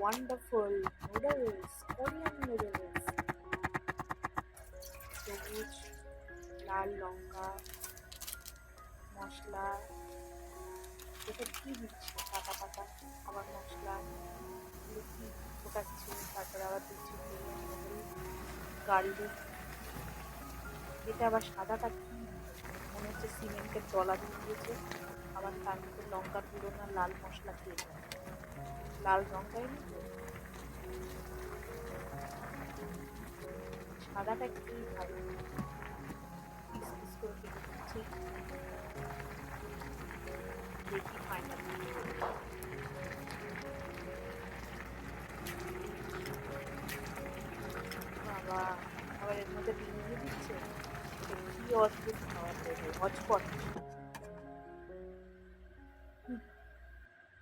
Wonderful noodles, Korean noodles. সবুজ, লাল লঙ্কা, মশলা, এটা কি দিচ্ছে? পাতা পাতা, আবার মশলা, এগুলো কি ফোটাচ্ছে? তারপরে আবার দিচ্ছে কোরিয়ান নুডলস, গার্লিক। এটা আবার সাদাটা কি? মনে হচ্ছে সিমেন্টের ডলা দিয়ে দিয়েছে। আবার তার মধ্যে লঙ্কার গুঁড়ো না লাল মশলা, কে জানে? লাল রং দেয়নি তো? সাদাটা কি ভাবে পিস পিস করে কেটে দিচ্ছে? দেখি ফাইনালি। বাবা, আবার এর মধ্যে ডিম দিয়ে দিচ্ছে। এটা কি অদ্ভুত খাবার দেবে, হটপট।